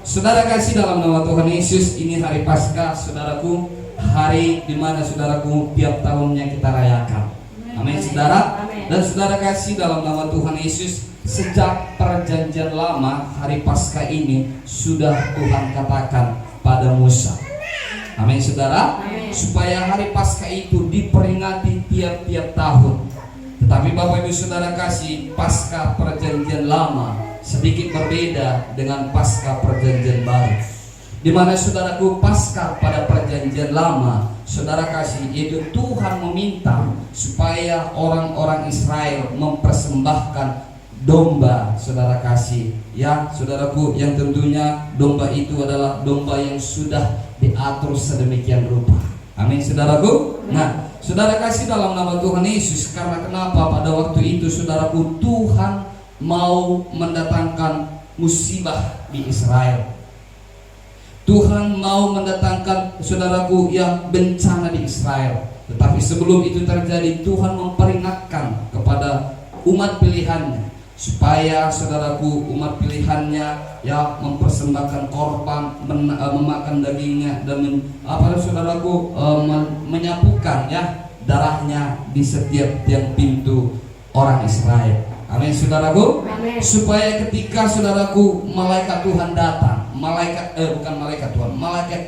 saudara kasih dalam nama Tuhan Yesus, ini hari Paskah, saudaraku, hari dimana saudaraku tiap tahunnya kita rayakan. Amin, saudara. Dan saudara kasih dalam nama Tuhan Yesus, sejak perjanjian lama hari Paskah ini sudah Tuhan katakan pada Musa. Amin, saudara. Supaya hari Paskah itu diperingati tiap-tiap tahun. Tetapi Bapak Ibu saudara kasih, Paskah perjanjian lama sedikit berbeda dengan Paskah perjanjian baru. Di mana saudaraku, Paskah pada perjanjian lama, saudara kasih, yaitu Tuhan meminta supaya orang-orang Israel mempersembahkan domba, saudara kasih, ya saudaraku, yang tentunya domba itu adalah domba yang sudah diatur sedemikian rupa. Amin, saudaraku. Nah, saudara kasih dalam nama Tuhan Yesus, karena kenapa pada waktu itu saudaraku, Tuhan mau mendatangkan musibah di Israel. Tuhan mau mendatangkan saudaraku yang bencana di Israel. Tetapi sebelum itu terjadi, Tuhan memperingatkan kepada umat pilihannya supaya saudaraku umat pilihannya ya mempersembahkan korban, memakan dagingnya dan saudaraku menyapukan ya darahnya di setiap tiang pintu orang Israel. Amin, saudaraku. Amin. Supaya ketika saudaraku malaikat Tuhan datang, malaikat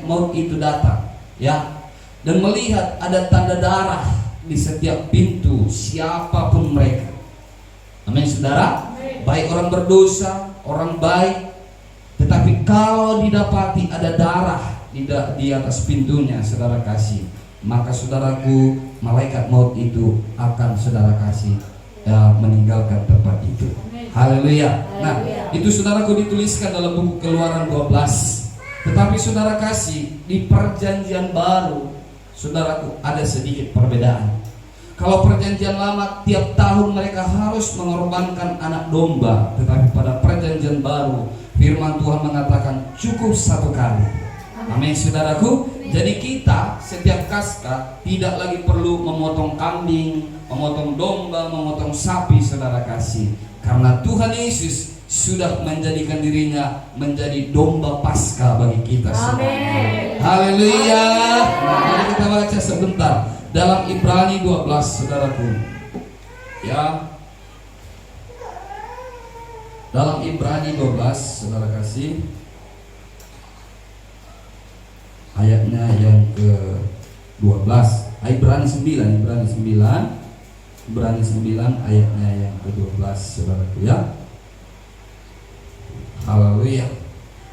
maut itu datang ya, dan melihat ada tanda darah di setiap pintu siapapun mereka. Amin, saudara. Amin. Baik orang berdosa, orang baik, tetapi kalau didapati ada darah di atas pintunya, saudara kasih, maka saudaraku malaikat maut itu akan saudara kasih meninggalkan tempat itu. Haleluya. Nah, itu saudaraku dituliskan dalam buku Keluaran 12. Tetapi saudara kasih, di perjanjian baru, saudaraku, ada sedikit perbedaan. Kalau perjanjian lama tiap tahun mereka harus mengorbankan anak domba, tetapi pada perjanjian baru firman Tuhan mengatakan cukup satu kali. Amin, saudaraku. Jadi kita setiap Paskah tidak lagi perlu memotong kambing, memotong domba, memotong sapi, saudara kasih, karena Tuhan Yesus sudah menjadikan dirinya menjadi domba Paskah bagi kita semua. Haleluya. Nah, mari kita baca sebentar dalam Ibrani 12, saudaraku. Ya. Dalam Ibrani 12, saudara kasih, ayatnya yang ke-12. Ibrani 9 ayatnya yang ke-12, saudaraku ya. Haleluya.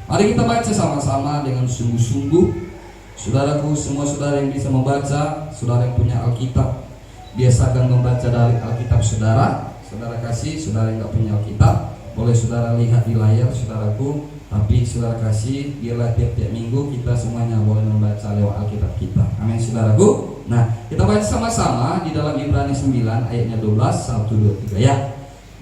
Mari kita baca sama-sama dengan sungguh-sungguh. Saudaraku, semua saudara yang bisa membaca, saudara yang punya Alkitab, biasakan membaca dari Alkitab saudara. Saudara kasih, saudara yang gak punya Alkitab, boleh saudara lihat di layar, saudaraku. Tapi saudara kasih, biarlah tiap-tiap minggu kita semuanya boleh membaca lewat Alkitab kita. Amin, saudaraku. Nah, kita baca sama-sama di dalam Ibrani 9 ayatnya 12, 1, 2, 3 ya.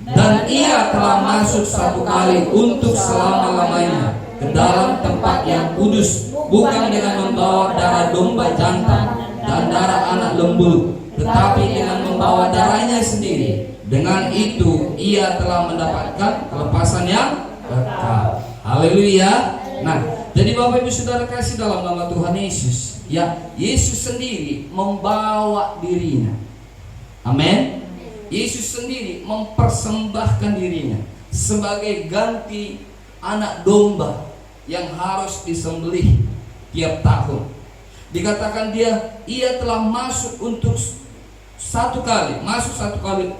Dan ia telah masuk satu kali untuk selama-lamanya ke dalam tempat yang kudus, bukan dengan membawa darah domba jantan dan darah anak lembu, tetapi dengan membawa darahnya sendiri. Dengan itu ia telah mendapatkan kelepasan yang kekal. Haleluya. Nah, jadi Bapak Ibu saudara kasih dalam nama Tuhan Yesus, ya, Yesus sendiri membawa dirinya. Amin. Yesus sendiri mempersembahkan dirinya sebagai ganti anak domba yang harus disembelih tiap tahun. Dikatakan ia telah masuk untuk satu kali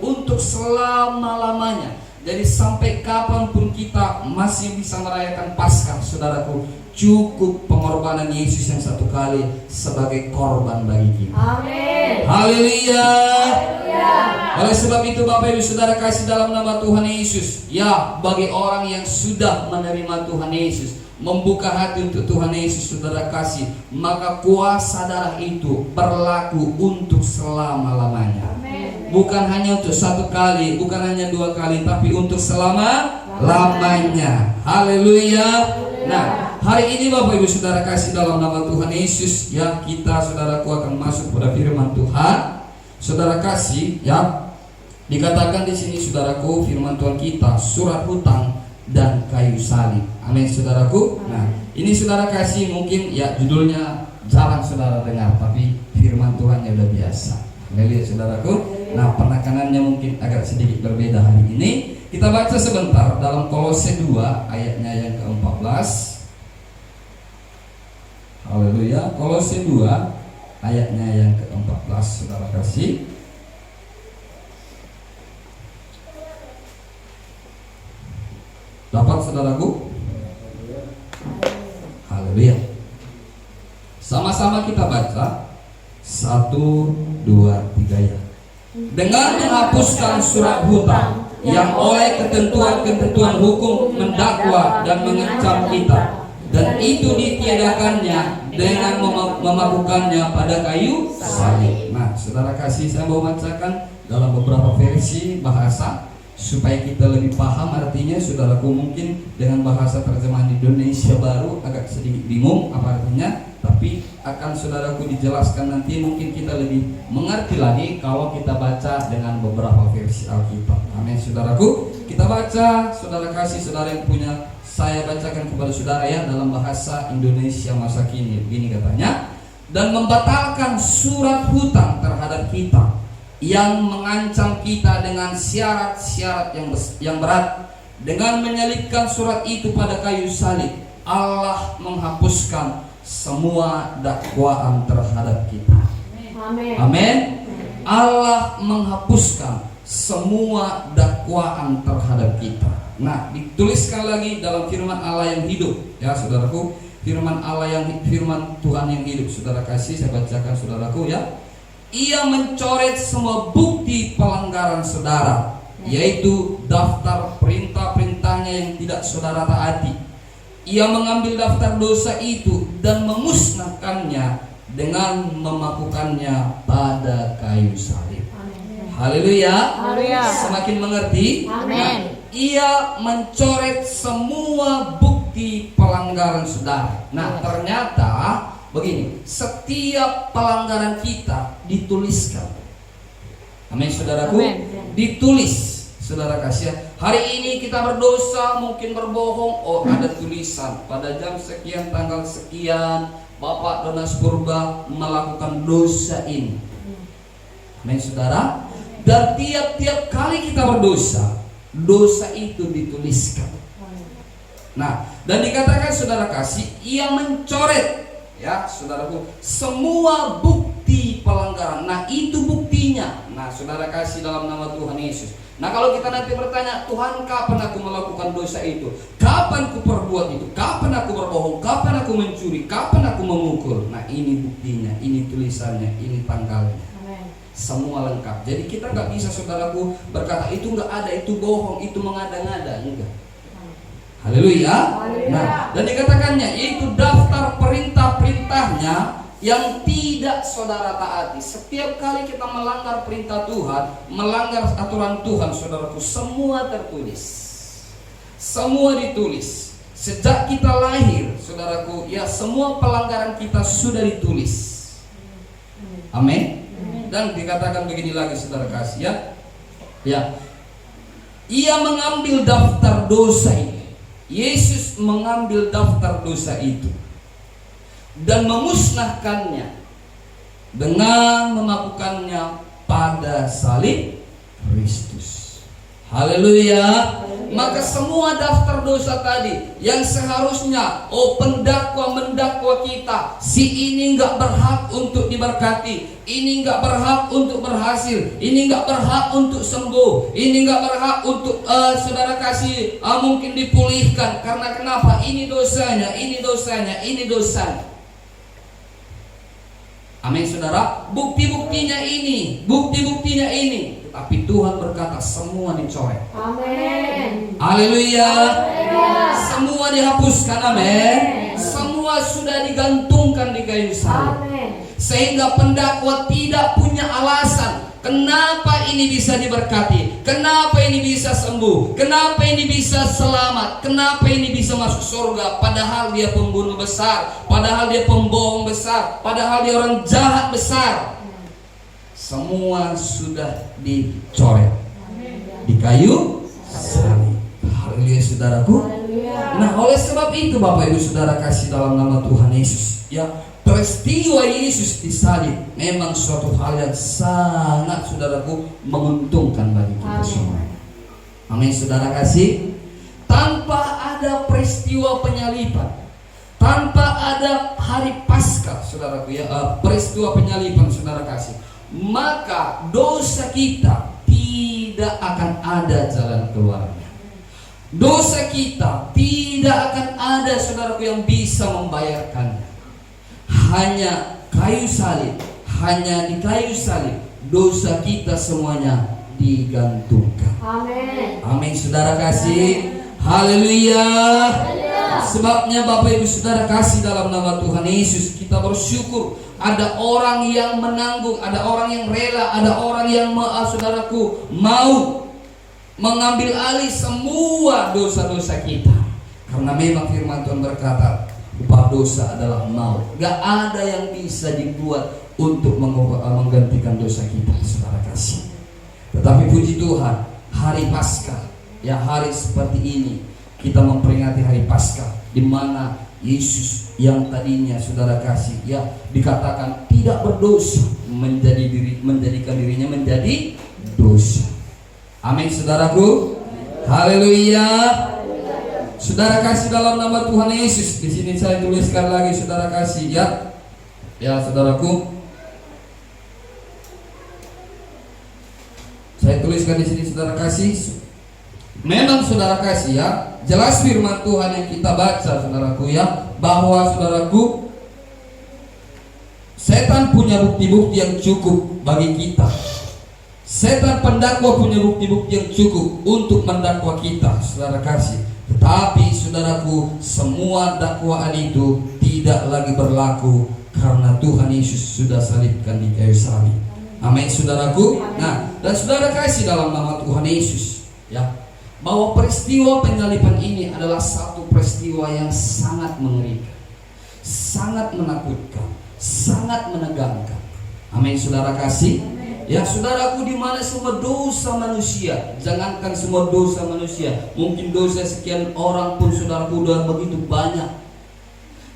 untuk selama-lamanya. Jadi sampai kapanpun kita masih bisa merayakan Paskah, saudaraku, cukup pengorbanan Yesus yang satu kali sebagai korban bagi kita. Amin. Haleluya. Oleh sebab itu Bapak Ibu saudara kasih dalam nama Tuhan Yesus, ya, bagi orang yang sudah menerima Tuhan Yesus, membuka hati untuk Tuhan Yesus, saudara kasih, maka kuasa darah itu berlaku untuk selama-lamanya. Bukan hanya untuk satu kali, bukan hanya dua kali, tapi untuk selama-lamanya. Haleluya. Nah, hari ini Bapak Ibu saudara kasih dalam nama Tuhan Yesus, ya, kita saudaraku akan masuk pada firman Tuhan. Saudara kasih, ya, dikatakan di sini saudaraku, firman Tuhan kita surat hutang dan kayu salib. Amin saudaraku. Nah, ini saudara kasih mungkin ya judulnya jarang saudara dengar, tapi firman Tuhan ya udah biasa. Haleluya saudaraku. Nah, penekanannya mungkin agak sedikit berbeda hari ini. Kita baca sebentar dalam Kolose 2 ayatnya yang ke-14. Haleluya. Kolose 2 ayatnya yang ke-14 saudara kasih. Dapat saudaraku? Haleluya. Sama-sama kita baca 1, 2, 3 ya. Dengan menghapuskan surat hutang yang oleh ketentuan-ketentuan hukum mendakwa dan mengancam kita, dan itu ditiadakannya dengan memakukannya pada kayu salib. Nah, saudara kasih, saya mau bacakan dalam beberapa versi bahasa supaya kita lebih paham artinya. Saudaraku mungkin dengan bahasa terjemahan Indonesia baru agak sedikit bingung apa artinya, tapi akan saudaraku dijelaskan nanti, mungkin kita lebih mengerti lagi kalau kita baca dengan beberapa versi Alkitab. Amin saudaraku. Kita baca, saudara kasih, saudara yang punya, saya bacakan kepada saudara ya dalam bahasa Indonesia masa kini. Begini katanya, dan membatalkan surat hutang terhadap kita yang mengancam kita dengan syarat-syarat yang berat. Dengan menyalibkan surat itu pada kayu salib, Allah menghapuskan semua dakwaan terhadap kita. Amin. Amin. Allah menghapuskan semua dakwaan terhadap kita. Nah, dituliskan lagi dalam firman Allah yang hidup ya saudaraku. Firman Allah firman Tuhan yang hidup, saudara kasih, saya bacakan saudaraku ya. Ia mencoret semua bukti pelanggaran saudara, yaitu daftar perintah-perintahnya yang tidak saudara taati. Ia mengambil daftar dosa itu dan memusnahkannya dengan memakukannya pada kayu salib. Haleluya. Semakin mengerti? Amin. Ia mencoret semua bukti pelanggaran saudara. Nah, ternyata begini, setiap pelanggaran kita dituliskan. Amin saudaraku. Amen. Ditulis. Saudara kasih, hari ini kita berdosa, mungkin berbohong, oh ada tulisan pada jam sekian tanggal sekian Bapak Donas Purba melakukan dosa ini. Amin saudara. Dan tiap-tiap kali kita berdosa, dosa itu dituliskan. Nah, dan dikatakan saudara kasih, ia mencoret ya saudaraku semua bukti pelanggaran. Nah, itu buktinya. Nah, saudara kasih, dalam nama Tuhan Yesus. Nah, kalau kita nanti bertanya, Tuhan kapan aku melakukan dosa itu? Kapan aku perbuat itu? Kapan aku berbohong? Kapan aku mencuri? Kapan aku memukul? Nah, ini buktinya, ini tulisannya, ini tanggalnya. Amen. Semua lengkap. Jadi kita nggak bisa saudaraku berkata itu nggak ada, itu bohong, itu mengada-ngada. Enggak. Haleluya. Nah, dan dikatakannya yaitu daftar perintah-perintahnya yang tidak saudara taati. Setiap kali kita melanggar perintah Tuhan, melanggar aturan Tuhan, saudaraku, semua tertulis. Semua ditulis. Sejak kita lahir, saudaraku, ya semua pelanggaran kita sudah ditulis. Amin. Dan dikatakan begini lagi saudara kasih ya. Ya. Ia mengambil daftar dosa ini. Yesus mengambil daftar dosa itu dan memusnahkannya dengan memakukannya pada salib Kristus. Haleluya. Maka semua daftar dosa tadi yang seharusnya pendakwa mendakwa kita, si ini nggak berhak untuk diberkati, ini nggak berhak untuk berhasil, ini nggak berhak untuk sembuh, ini nggak berhak untuk saudara kasih mungkin dipulihkan. Karena kenapa? Ini dosanya, ini dosanya, ini dosanya. Amin saudara. Bukti-buktinya ini, bukti-buktinya ini. Tapi Tuhan berkata semua dicoret. Amin. Haleluya. Semua dihapuskan. Amin. Semua sudah digantungkan di kayu salib. Sehingga pendakwa tidak punya alasan kenapa ini bisa diberkati, kenapa ini bisa sembuh, kenapa ini bisa selamat, kenapa ini bisa masuk surga. Padahal dia pembunuh besar, padahal dia pembohong besar, padahal dia orang jahat besar. Semua sudah dicoret di kayu salib. Haleluya saudaraku. Nah oleh sebab itu Bapak Ibu Saudara kasih dalam nama Tuhan Yesus, ya peristiwa Yesus disalib memang suatu hal yang sangat saudaraku menguntungkan bagi kita semua. Amin saudara kasih. Tanpa ada peristiwa penyaliban, tanpa ada hari Paskah saudaraku ya, peristiwa penyaliban saudara kasih, maka dosa kita tidak akan ada jalan keluarnya. Dosa kita tidak akan ada saudaraku yang bisa membayarkannya. Hanya kayu salib, hanya di kayu salib dosa kita semuanya digantungkan. Amin. Amin saudara kasih. Haleluya. Sebabnya Bapak Ibu Saudara kasih dalam nama Tuhan Yesus, kita bersyukur ada orang yang menanggung, ada orang yang rela, ada orang yang saudaraku mau mengambil alih semua dosa-dosa kita. Karena memang firman Tuhan berkata, upah dosa adalah maut. Gak ada yang bisa dibuat untuk menggantikan dosa kita, saudara kasih. Tetapi puji Tuhan, hari Paskah, ya hari seperti ini kita memperingati hari Paskah, di mana Yesus yang tadinya saudara kasih ya dikatakan tidak berdosa menjadikan dirinya menjadi dosa. Amin saudaraku. Haleluya. Saudara kasih dalam nama Tuhan Yesus, di sini saya tuliskan lagi saudara kasih ya. Ya saudaraku. Saya tuliskan di sini saudara kasih. Memang saudara kasih ya, jelas firman Tuhan yang kita baca saudaraku ya, bahwa saudaraku setan punya bukti-bukti yang cukup bagi kita. Setan pendakwa punya bukti-bukti yang cukup untuk mendakwa kita, saudara kasih. Tetapi saudaraku, semua dakwaan itu tidak lagi berlaku karena Tuhan Yesus sudah salibkan di kayu salib. Amin saudaraku. Nah, dan saudara kasih dalam nama Tuhan Yesus ya, bahwa peristiwa penyaliban ini adalah satu peristiwa yang sangat mengerikan, sangat menakutkan, sangat menegangkan. Amin saudara kasih. Ya saudaraku, di mana semua dosa manusia, jangankan semua dosa manusia, mungkin dosa sekian orang pun saudaraku udah begitu banyak.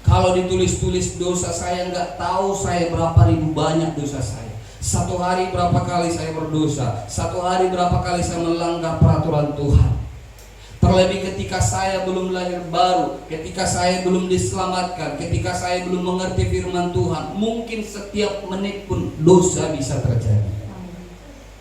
Kalau ditulis-tulis dosa saya, nggak tahu saya berapa ribu banyak dosa saya. Satu hari berapa kali saya berdosa, satu hari berapa kali saya melanggar peraturan Tuhan. Terlebih ketika saya belum lahir baru, ketika saya belum diselamatkan, ketika saya belum mengerti firman Tuhan, mungkin setiap menit pun dosa bisa terjadi.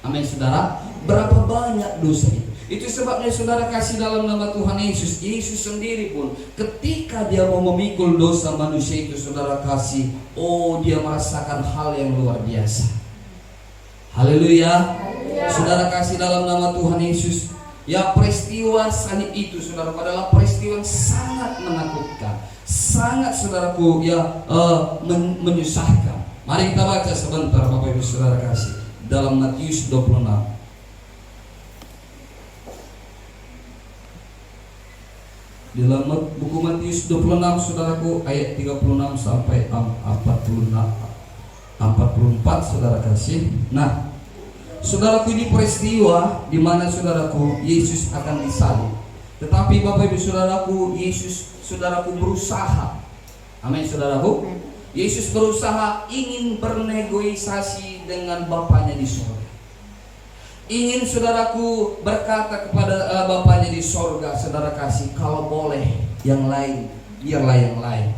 Amin saudara. Berapa banyak dosa itu? Itu sebabnya saudara kasih dalam nama Tuhan Yesus. Yesus sendiri pun ketika dia mau memikul dosa manusia itu saudara kasih, oh dia merasakan hal yang luar biasa. Haleluya. Saudara kasih dalam nama Tuhan Yesus. Ya peristiwa salib itu saudara adalah peristiwa yang sangat menakutkan, sangat saudaraku ya menyusahkan. Mari kita baca sebentar Bapak Ibu saudara kasih dalam Matius 26. Di dalam buku Matius 26 saudaraku, ayat 36 sampai 44 saudara kasih. Nah, saudaraku, ini peristiwa di mana saudaraku Yesus akan disalib. Tetapi Bapak Ibu saudaraku, Yesus saudaraku berusaha. Amin saudaraku. Yesus berusaha ingin bernegosiasi dengan Bapaknya di sorga. Ingin saudaraku berkata kepada Bapaknya di sorga, saudara kasih, kalau boleh yang lain, biarlah yang lain.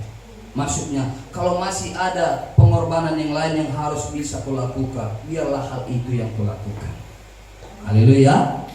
Maksudnya, kalau masih ada pengorbanan yang lain yang harus bisa kulakukan, biarlah hal itu yang kulakukan. Haleluya.